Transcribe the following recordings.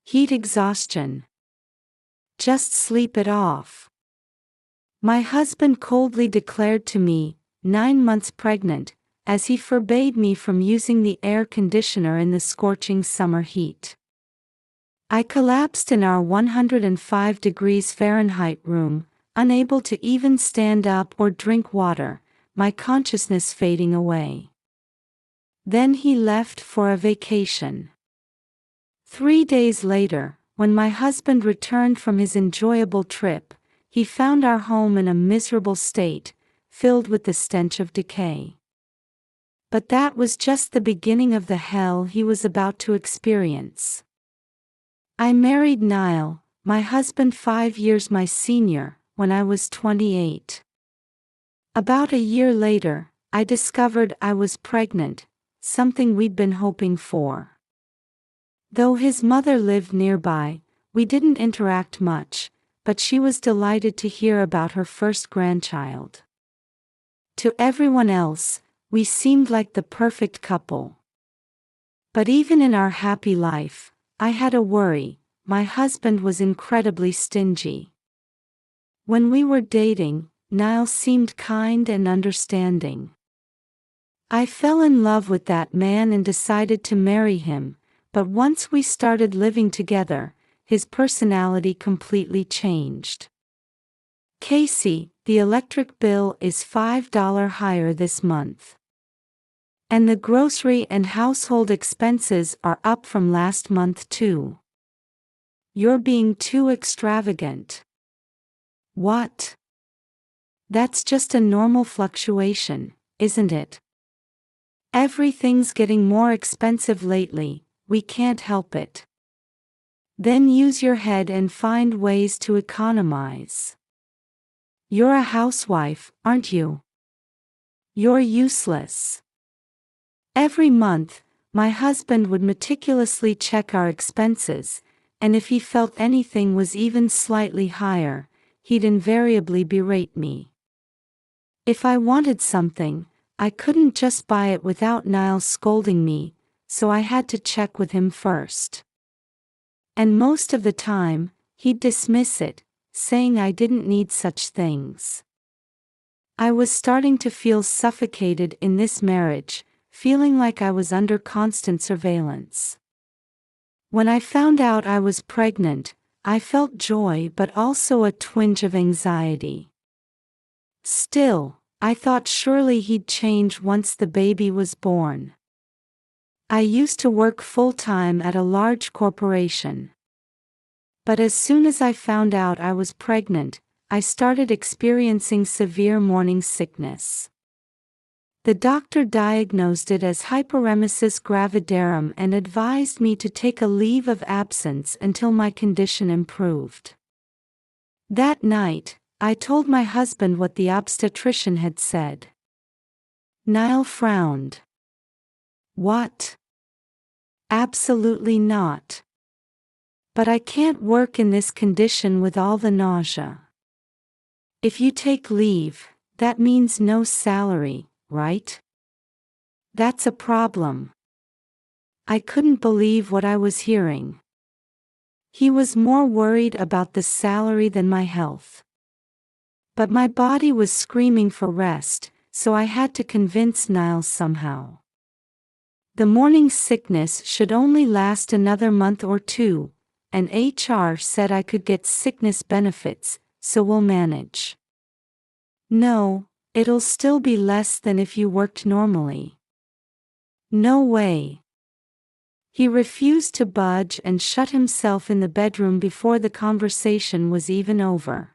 Heat exhaustion. Just sleep it off. My husband coldly declared to me, 9 months pregnant, as he forbade me from using the air conditioner in the scorching summer heat. I collapsed in our 105 degrees Fahrenheit room, unable to even stand up or drink water, my consciousness fading away. Then he left for a vacation. 3 days later, when my husband returned from his enjoyable trip, he found our home in a miserable state, filled with the stench of decay. But that was just the beginning of the hell he was about to experience. I married Niall, my husband 5 years my senior, when I was 28. About a year later, I discovered I was pregnant, something we'd been hoping for. Though his mother lived nearby, we didn't interact much, but she was delighted to hear about her first grandchild. To everyone else, we seemed like the perfect couple. But even in our happy life, I had a worry. My husband was incredibly stingy. When we were dating, Niall seemed kind and understanding. I fell in love with that man and decided to marry him, but once we started living together, his personality completely changed. Casey, the electric bill is $5 higher this month. And the grocery and household expenses are up from last month too. You're being too extravagant. What? That's just a normal fluctuation, isn't it? Everything's getting more expensive lately, we can't help it. Then use your head and find ways to economize. You're a housewife, aren't you? You're useless. Every month, my husband would meticulously check our expenses, and if he felt anything was even slightly higher, he'd invariably berate me. If I wanted something, I couldn't just buy it without Niall scolding me, so I had to check with him first. And most of the time, he'd dismiss it, saying I didn't need such things. I was starting to feel suffocated in this marriage, feeling like I was under constant surveillance. When I found out I was pregnant, I felt joy but also a twinge of anxiety. Still, I thought surely he'd change once the baby was born. I used to work full-time at a large corporation. But as soon as I found out I was pregnant, I started experiencing severe morning sickness. The doctor diagnosed it as hyperemesis gravidarum and advised me to take a leave of absence until my condition improved. That night, I told my husband what the obstetrician had said. Niall frowned. What? Absolutely not. But I can't work in this condition with all the nausea. If you take leave, that means no salary, right? That's a problem. I couldn't believe what I was hearing. He was more worried about the salary than my health. But my body was screaming for rest, so I had to convince Niall somehow. The morning sickness should only last another month or two, and HR said I could get sickness benefits, so we'll manage. No, it'll still be less than if you worked normally. No way. He refused to budge and shut himself in the bedroom before the conversation was even over.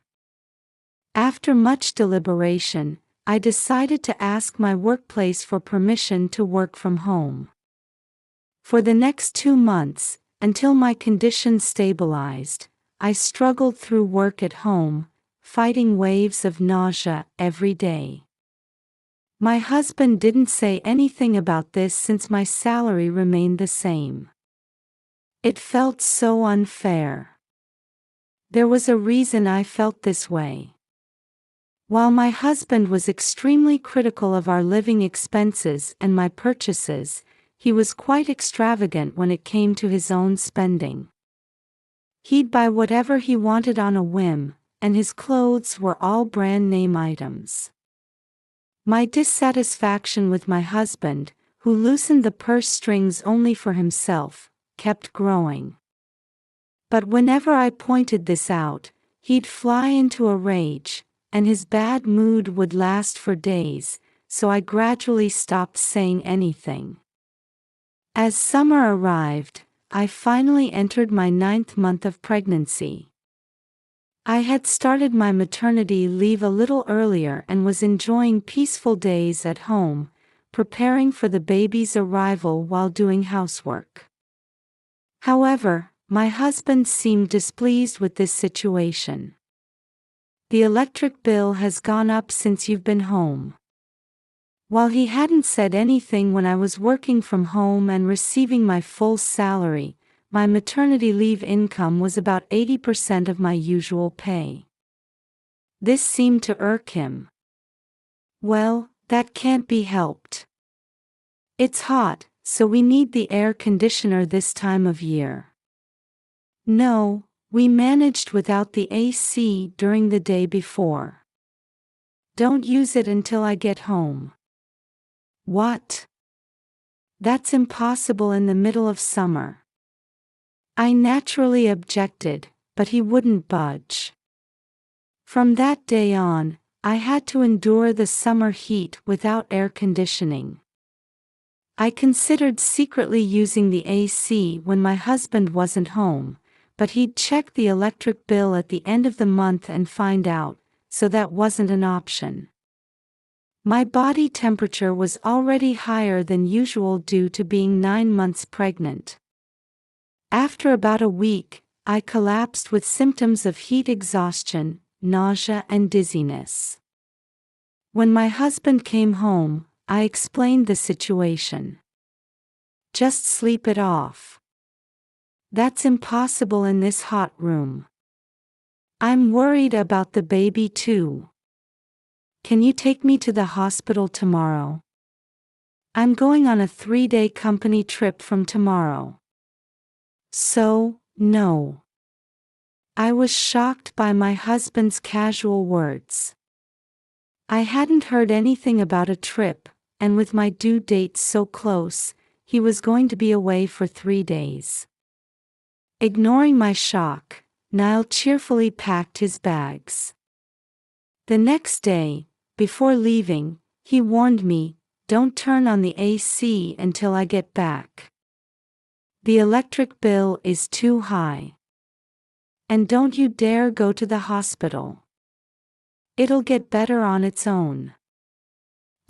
After much deliberation, I decided to ask my workplace for permission to work from home. For the next 2 months, until my condition stabilized, I struggled through work at home, fighting waves of nausea every day. My husband didn't say anything about this since my salary remained the same. It felt so unfair. There was a reason I felt this way. While my husband was extremely critical of our living expenses and my purchases, he was quite extravagant when it came to his own spending. He'd buy whatever he wanted on a whim, and his clothes were all brand name items. My dissatisfaction with my husband, who loosened the purse strings only for himself, kept growing. But whenever I pointed this out, he'd fly into a rage, and his bad mood would last for days, so I gradually stopped saying anything. As summer arrived, I finally entered my 9th month of pregnancy. I had started my maternity leave a little earlier and was enjoying peaceful days at home, preparing for the baby's arrival while doing housework. However, my husband seemed displeased with this situation. "The electric bill has gone up since you've been home." While he hadn't said anything when I was working from home and receiving my full salary, my maternity leave income was about 80% of my usual pay. This seemed to irk him. "Well, that can't be helped. It's hot, so we need the air conditioner this time of year." "No, we managed without the AC during the day before. Don't use it until I get home." "What? That's impossible in the middle of summer." I naturally objected, but he wouldn't budge. From that day on, I had to endure the summer heat without air conditioning. I considered secretly using the AC when my husband wasn't home, but he'd check the electric bill at the end of the month and find out, so that wasn't an option. My body temperature was already higher than usual due to being 9 months pregnant. After about a week, I collapsed with symptoms of heat exhaustion, nausea and dizziness. When my husband came home, I explained the situation. "Just sleep it off. That's impossible in this hot room. I'm worried about the baby too. Can you take me to the hospital tomorrow? I'm going on a 3-day company trip from tomorrow." So, no. I was shocked by my husband's casual words. I hadn't heard anything about a trip, and with my due date so close, he was going to be away for 3 days. Ignoring my shock, Niall cheerfully packed his bags. The next day, before leaving, he warned me, "Don't turn on the AC until I get back. The electric bill is too high. And don't you dare go to the hospital. It'll get better on its own."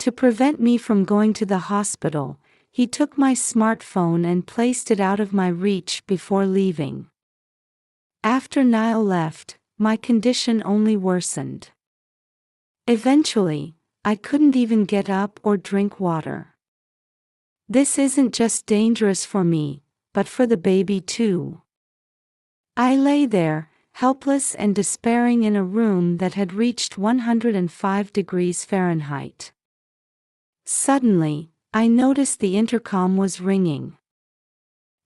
To prevent me from going to the hospital, he took my smartphone and placed it out of my reach before leaving. After Niall left, my condition only worsened. Eventually, I couldn't even get up or drink water. This isn't just dangerous for me, but for the baby too. I lay there, helpless and despairing in a room that had reached 105 degrees Fahrenheit. Suddenly, I noticed the intercom was ringing.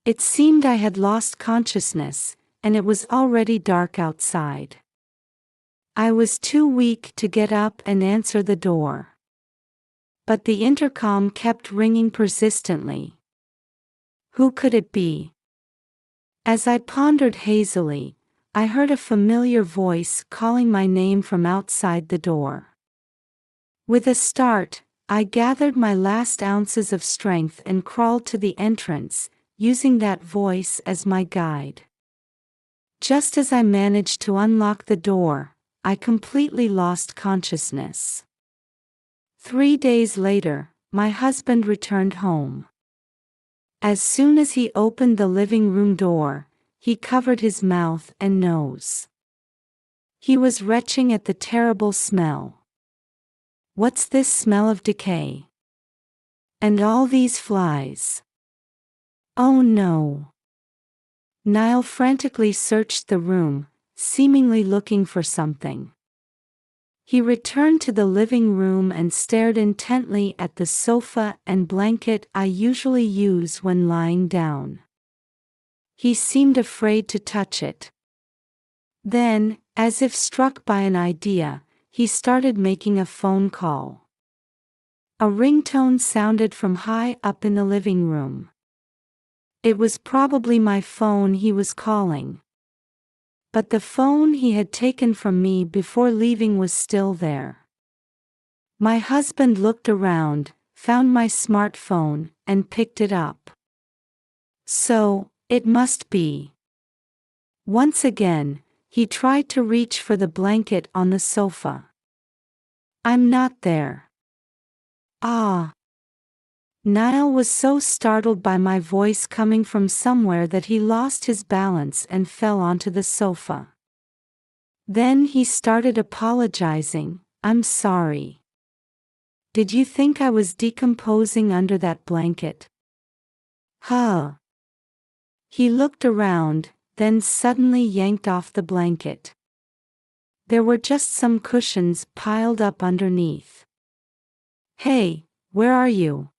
It seemed I had lost consciousness, and it was already dark outside. I was too weak to get up and answer the door. But the intercom kept ringing persistently. Who could it be? As I pondered hazily, I heard a familiar voice calling my name from outside the door. With a start, I gathered my last ounces of strength and crawled to the entrance, using that voice as my guide. Just as I managed to unlock the door, I completely lost consciousness. 3 days later, my husband returned home. As soon as he opened the living room door, he covered his mouth and nose. He was retching at the terrible smell. "What's this smell of decay? And all these flies? Oh no." Niall frantically searched the room, seemingly looking for something. He returned to the living room and stared intently at the sofa and blanket I usually use when lying down. He seemed afraid to touch it. Then, as if struck by an idea, he started making a phone call. A ringtone sounded from high up in the living room. It was probably my phone he was calling. But the phone he had taken from me before leaving was still there. My husband looked around, found my smartphone, and picked it up. So, it must be. Once again, he tried to reach for the blanket on the sofa. I'm not there. Ah. Niall was so startled by my voice coming from somewhere that he lost his balance and fell onto the sofa. Then he started apologizing. I'm sorry. Did you think I was decomposing under that blanket? Huh. He looked around, then suddenly yanked off the blanket. There were just some cushions piled up underneath. Hey, where are you?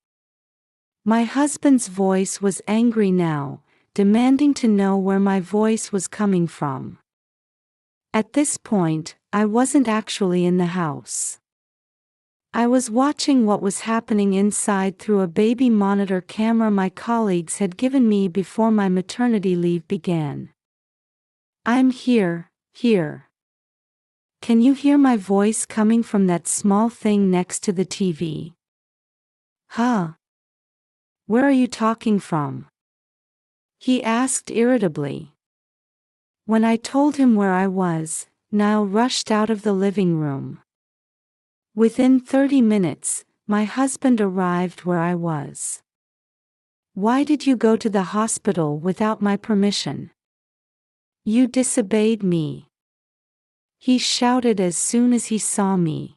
My husband's voice was angry now, demanding to know where my voice was coming from. At this point, I wasn't actually in the house. I was watching what was happening inside through a baby monitor camera my colleagues had given me before my maternity leave began. I'm here. Can you hear my voice coming from that small thing next to the TV? Huh? Where are you talking from? He asked irritably. When I told him where I was, Niall rushed out of the living room. Within 30 minutes, my husband arrived where I was. Why did you go to the hospital without my permission? You disobeyed me. He shouted as soon as he saw me.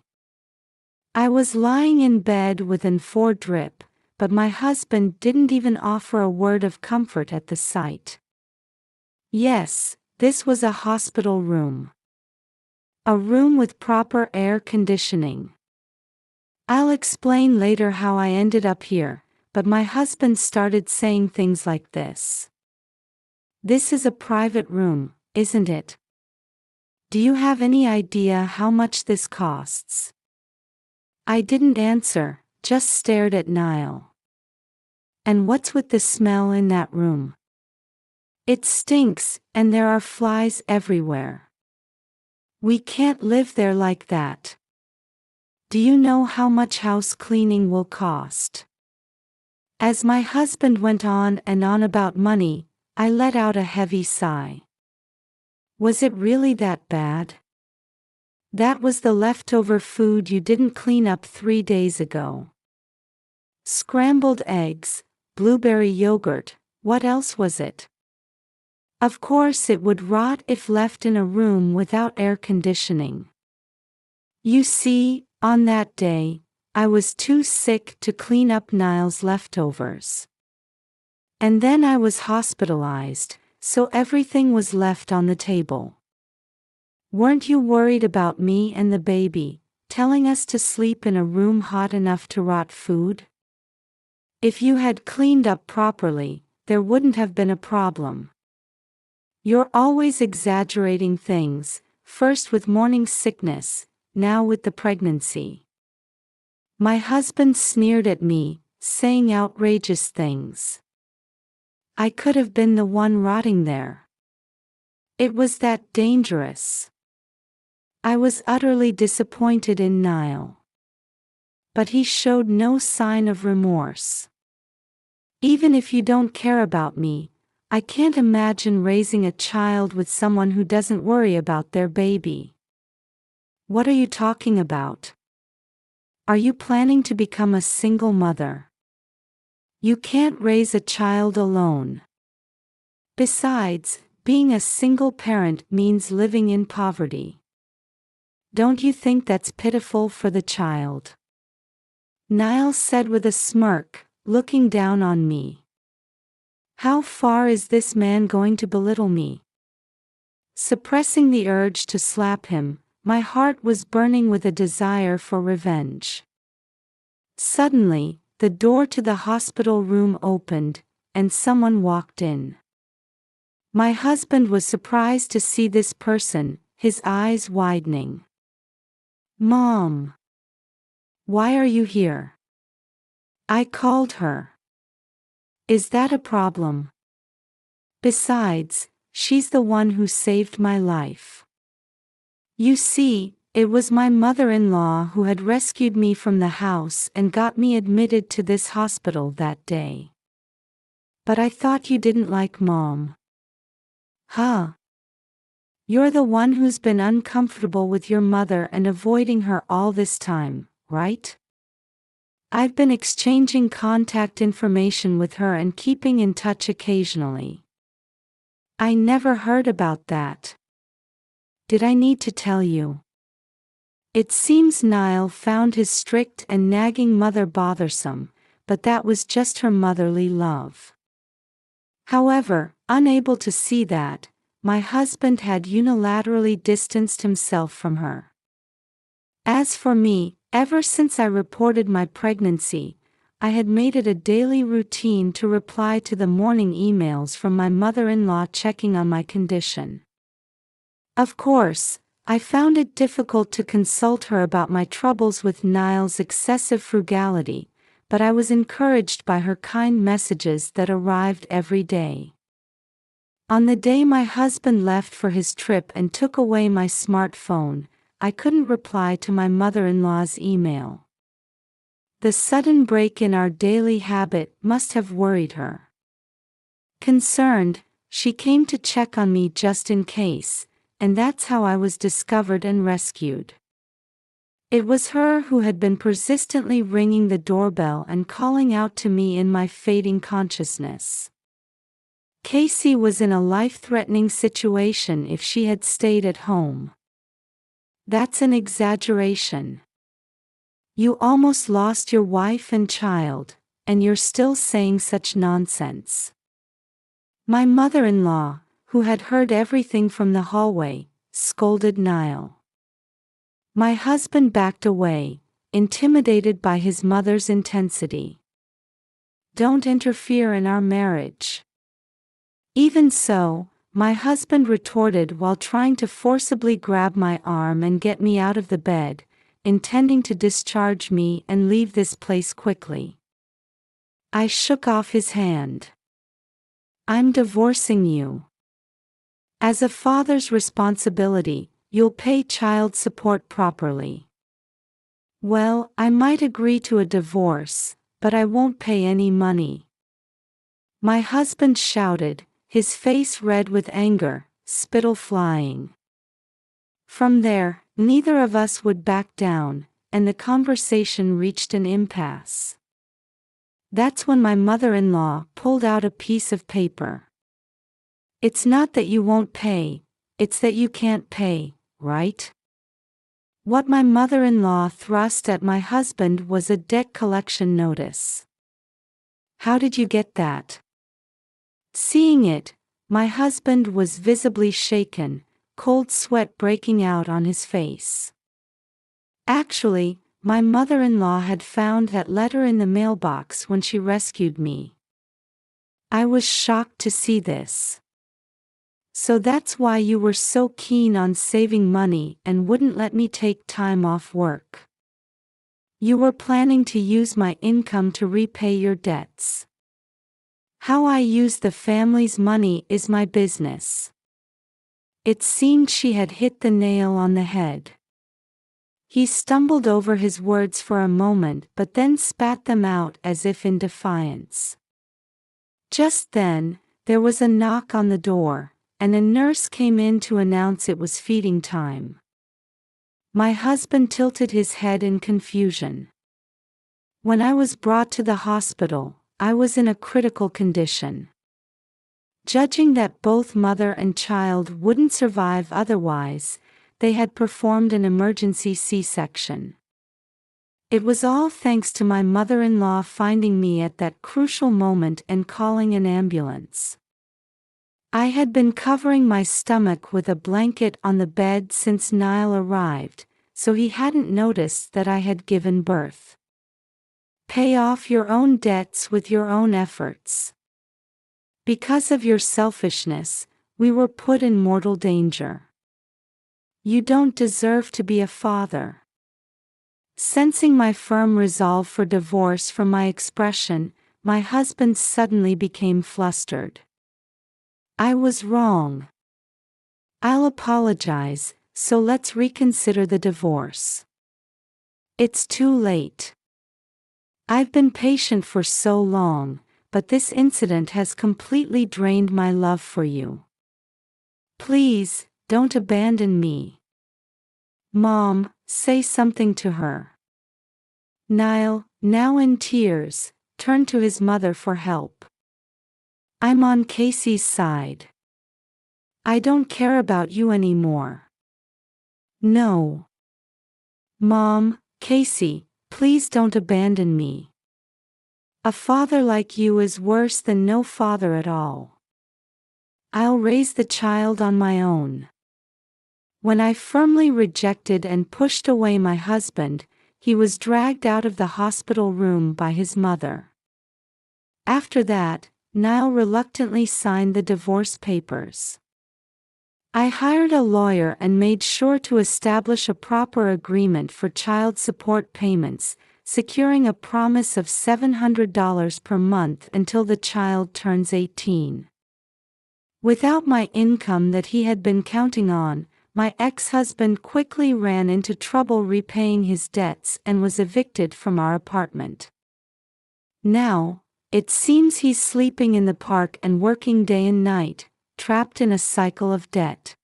I was lying in bed with an IV drip, but my husband didn't even offer a word of comfort at the sight. Yes, this was a hospital room. A room with proper air conditioning. I'll explain later how I ended up here, but my husband started saying things like this. This is a private room, isn't it? Do you have any idea how much this costs? I didn't answer, just stared at Niall. And what's with the smell in that room? It stinks, and there are flies everywhere. We can't live there like that. Do you know how much house cleaning will cost? As my husband went on and on about money, I let out a heavy sigh. Was it really that bad? That was the leftover food you didn't clean up 3 days ago. Scrambled eggs, blueberry yogurt, what else was it? Of course it would rot if left in a room without air conditioning. You see, on that day, I was too sick to clean up Niall's leftovers. And then I was hospitalized, so everything was left on the table. Weren't you worried about me and the baby, telling us to sleep in a room hot enough to rot food? If you had cleaned up properly, there wouldn't have been a problem. You're always exaggerating things, first with morning sickness, now with the pregnancy. My husband sneered at me, saying outrageous things. I could have been the one rotting there. It was that dangerous. I was utterly disappointed in Niall. But he showed no sign of remorse. Even if you don't care about me, I can't imagine raising a child with someone who doesn't worry about their baby. What are you talking about? Are you planning to become a single mother? You can't raise a child alone. Besides, being a single parent means living in poverty. Don't you think that's pitiful for the child? Niall said with a smirk, looking down on me. How far is this man going to belittle me? Suppressing the urge to slap him, my heart was burning with a desire for revenge. Suddenly, the door to the hospital room opened, and someone walked in. My husband was surprised to see this person, his eyes widening. "Mom, why are you here?" I called her. "Is that a problem? Besides, she's the one who saved my life." You see, it was my mother-in-law who had rescued me from the house and got me admitted to this hospital that day. "But I thought you didn't like Mom." "Huh? You're the one who's been uncomfortable with your mother and avoiding her all this time, right?" "I've been exchanging contact information with her and keeping in touch occasionally." "I never heard about that. Did I need to tell you?" It seems Niall found his strict and nagging mother bothersome, but that was just her motherly love. However, unable to see that, my husband had unilaterally distanced himself from her. As for me, ever since I reported my pregnancy, I had made it a daily routine to reply to the morning emails from my mother-in-law checking on my condition. Of course, I found it difficult to consult her about my troubles with Niall's excessive frugality, but I was encouraged by her kind messages that arrived every day. On the day my husband left for his trip and took away my smartphone, I couldn't reply to my mother-in-law's email. The sudden break in our daily habit must have worried her. Concerned, she came to check on me just in case, and that's how I was discovered and rescued. It was her who had been persistently ringing the doorbell and calling out to me in my fading consciousness. Casey was in a life-threatening situation if she had stayed at home. That's an exaggeration. You almost lost your wife and child, and you're still saying such nonsense. My mother-in-law, who had heard everything from the hallway, scolded Niall. My husband backed away, intimidated by his mother's intensity. "Don't interfere in our marriage." Even so, my husband retorted while trying to forcibly grab my arm and get me out of the bed, intending to discharge me and leave this place quickly. I shook off his hand. "I'm divorcing you. As a father's responsibility, you'll pay child support properly." "Well, I might agree to a divorce, but I won't pay any money," my husband shouted, his face red with anger, spittle flying. From there, neither of us would back down, and the conversation reached an impasse. That's when my mother-in-law pulled out a piece of paper. "It's not that you won't pay, it's that you can't pay, right?" What my mother-in-law thrust at my husband was a debt collection notice. "How did you get that?" Seeing it, my husband was visibly shaken, cold sweat breaking out on his face. Actually, my mother-in-law had found that letter in the mailbox when she rescued me. I was shocked to see this. "So that's why you were so keen on saving money and wouldn't let me take time off work. You were planning to use my income to repay your debts. How I use the family's money is my business." It seemed she had hit the nail on the head. He stumbled over his words for a moment but then spat them out as if in defiance. Just then, there was a knock on the door, and a nurse came in to announce it was feeding time. My husband tilted his head in confusion. When I was brought to the hospital, I was in a critical condition. Judging that both mother and child wouldn't survive otherwise, they had performed an emergency C-section. It was all thanks to my mother-in-law finding me at that crucial moment and calling an ambulance. I had been covering my stomach with a blanket on the bed since Niall arrived, so he hadn't noticed that I had given birth. Pay off your own debts with your own efforts. Because of your selfishness, We were put in mortal danger. You don't deserve to be a father. Sensing my firm resolve for divorce from my expression, my husband suddenly became flustered. I was wrong. I'll apologize, so let's reconsider the divorce. It's too late. I've been patient for so long, but this incident has completely drained my love for you. Please, don't abandon me. Mom, say something to her. Niall, now in tears, turned to his mother for help. I'm on Casey's side. I don't care about you anymore. No. Mom, Casey, please don't abandon me. A father like you is worse than no father at all. I'll raise the child on my own. When I firmly rejected and pushed away my husband, he was dragged out of the hospital room by his mother. After that, Niall reluctantly signed the divorce papers. I hired a lawyer and made sure to establish a proper agreement for child support payments, securing a promise of $700 per month until the child turns 18. Without my income that he had been counting on, my ex-husband quickly ran into trouble repaying his debts and was evicted from our apartment. Now, it seems he's sleeping in the park and working day and night, trapped in a cycle of debt.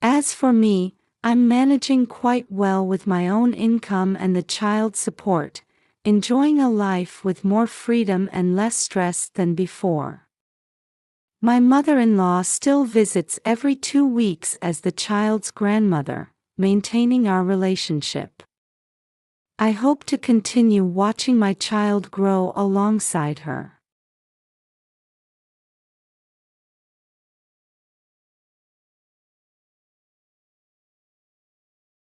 As for me, I'm managing quite well with my own income and the child support, enjoying a life with more freedom and less stress than before. My mother-in-law still visits every 2 weeks as the child's grandmother, maintaining our relationship. I hope to continue watching my child grow alongside her.